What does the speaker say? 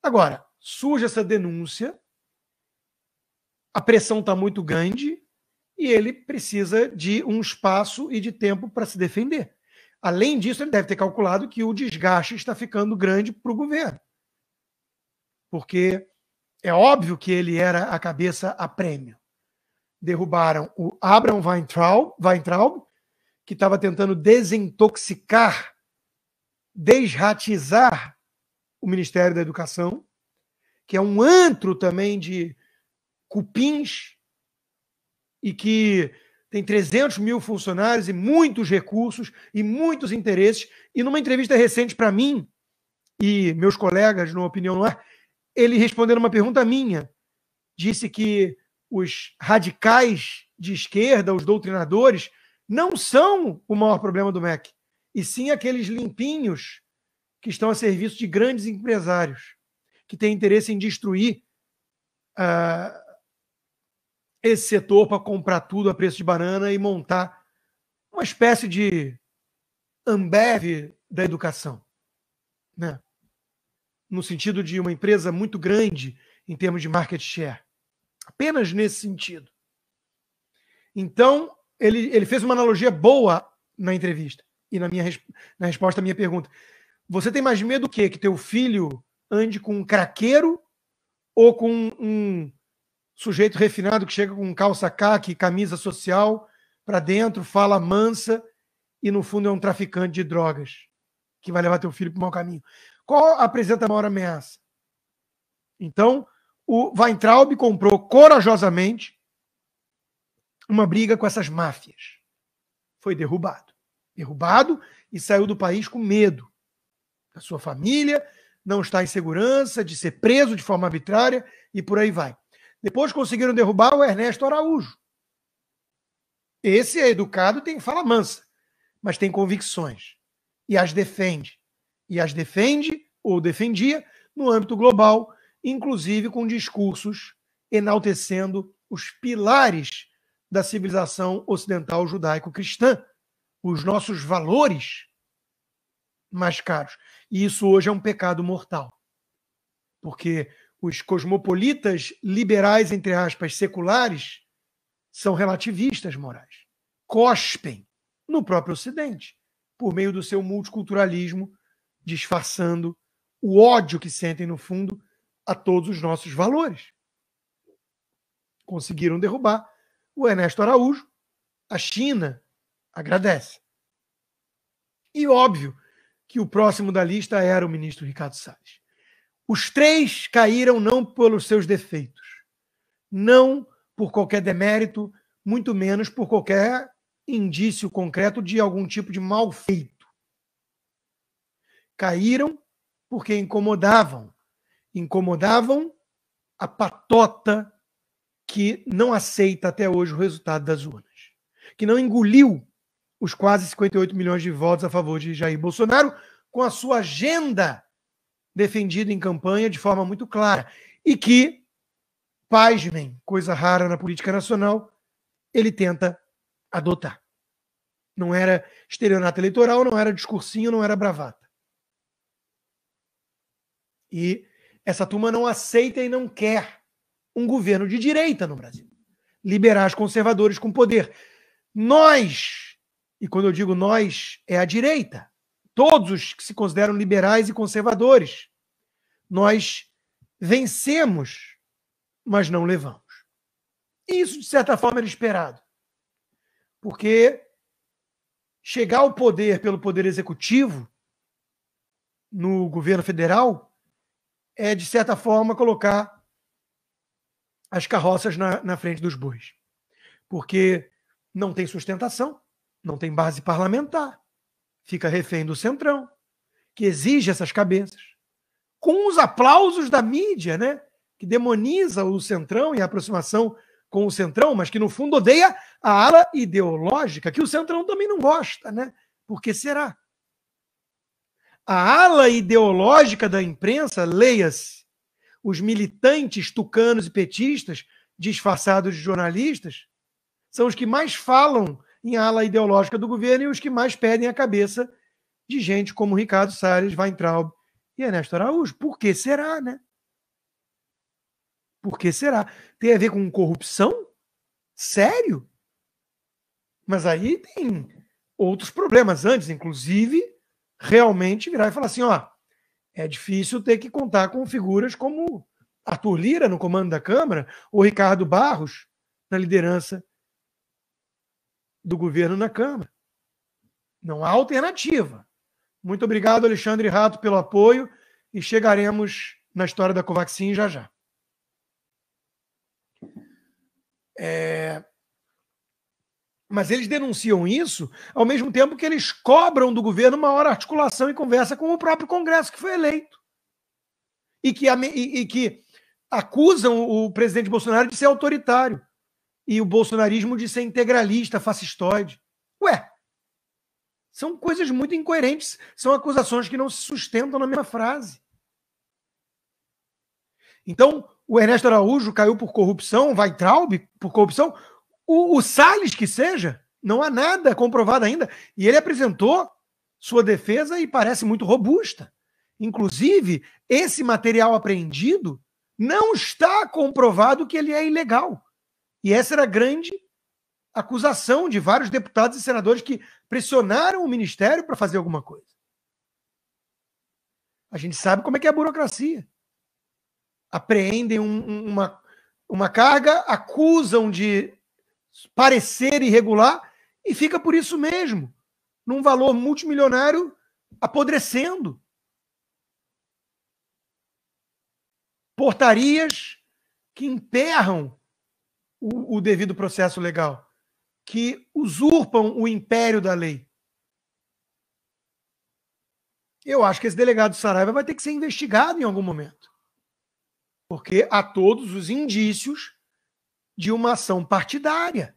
Agora, surge essa denúncia, a pressão está muito grande e ele precisa de um espaço e de tempo para se defender. Além disso, ele deve ter calculado que o desgaste está ficando grande para o governo. Porque é óbvio que ele era a cabeça a prêmio. Derrubaram o Abraham Weintraub, que estava tentando desintoxicar, desratizar o Ministério da Educação, que é um antro também de cupins e que tem 300 mil funcionários e muitos recursos e muitos interesses. E numa entrevista recente para mim e meus colegas no Opinião No Ar, ele respondendo uma pergunta minha, disse que os radicais de esquerda, os doutrinadores, não são o maior problema do MEC, e sim aqueles limpinhos que estão a serviço de grandes empresários, que têm interesse em destruir esse setor para comprar tudo a preço de banana e montar uma espécie de Ambev da educação, né? No sentido de uma empresa muito grande em termos de market share. Apenas nesse sentido. Então, ele fez uma analogia boa na entrevista e na resposta à minha pergunta. Você tem mais medo do quê? Que teu filho ande com um craqueiro ou com um sujeito refinado que chega com calça caque, camisa social para dentro, fala mansa e no fundo é um traficante de drogas que vai levar teu filho para o mau caminho? Qual apresenta a maior ameaça? Então, o Weintraub comprou corajosamente uma briga com essas máfias. Foi derrubado. Derrubado e saiu do país com medo. A sua família não está em segurança, de ser preso de forma arbitrária e por aí vai. Depois conseguiram derrubar o Ernesto Araújo. Esse é educado, tem fala mansa, mas tem convicções. E as defende. E as defende, ou defendia, no âmbito global, inclusive com discursos enaltecendo os pilares da civilização ocidental judaico-cristã, os nossos valores mais caros. E isso hoje é um pecado mortal. Porque os cosmopolitas liberais, entre aspas, seculares, são relativistas morais. Cospem no próprio Ocidente, por meio do seu multiculturalismo, disfarçando o ódio que sentem, no fundo, a todos os nossos valores. Conseguiram derrubar o Ernesto Araújo, a China agradece. E óbvio que o próximo da lista era o ministro Ricardo Salles. Os três caíram não pelos seus defeitos, não por qualquer demérito, muito menos por qualquer indício concreto de algum tipo de mal feito. Caíram porque incomodavam a patota que não aceita até hoje o resultado das urnas, que não engoliu os quase 58 milhões de votos a favor de Jair Bolsonaro com a sua agenda defendida em campanha de forma muito clara e que, pasmem, coisa rara na política nacional, ele tenta adotar. Não era estelionato eleitoral, não era discursinho, não era bravata. E essa turma não aceita e não quer um governo de direita no Brasil. Liberais conservadores com poder. Nós, e quando eu digo nós, é a direita, todos os que se consideram liberais e conservadores, nós vencemos, mas não levamos. E isso, de certa forma, era esperado. Porque chegar ao poder pelo poder executivo no governo federal é, de certa forma, colocar as carroças na frente dos bois. Porque não tem sustentação, não tem base parlamentar, fica refém do Centrão, que exige essas cabeças, com os aplausos da mídia, né? Que demoniza o Centrão e a aproximação com o Centrão, mas que no fundo odeia a ala ideológica, que o Centrão também não gosta, né? Por que será? A ala ideológica da imprensa, leia-se, os militantes tucanos e petistas, disfarçados de jornalistas, são os que mais falam em ala ideológica do governo e os que mais pedem a cabeça de gente como Ricardo Salles, Weintraub e Ernesto Araújo. Por que será, né? Por que será? Tem a ver com corrupção? Sério? Mas aí tem outros problemas antes, inclusive, realmente virar e falar assim, ó, é difícil ter que contar com figuras como Arthur Lira no comando da Câmara ou Ricardo Barros na liderança do governo na Câmara. Não há alternativa. Muito obrigado, Alexandre Rato, pelo apoio e chegaremos na história da Covaxin já já. Mas eles denunciam isso ao mesmo tempo que eles cobram do governo maior articulação e conversa com o próprio Congresso que foi eleito. E que acusam o presidente Bolsonaro de ser autoritário e o bolsonarismo de ser integralista, fascistoide. Ué, são coisas muito incoerentes, são acusações que não se sustentam na mesma frase. Então, o Ernesto Araújo caiu por corrupção, o Weintraub por corrupção, o Salles que seja, não há nada comprovado ainda, e ele apresentou sua defesa e parece muito robusta. Inclusive, esse material apreendido não está comprovado que ele é ilegal. E essa era a grande acusação de vários deputados e senadores que pressionaram o Ministério para fazer alguma coisa. A gente sabe como é que é a burocracia. Apreendem uma carga, acusam de parecer irregular e fica por isso mesmo, num valor multimilionário apodrecendo. Portarias que emperram o devido processo legal, que usurpam o império da lei. Eu acho que esse delegado Saraiva vai ter que ser investigado em algum momento. Porque há todos os indícios de uma ação partidária.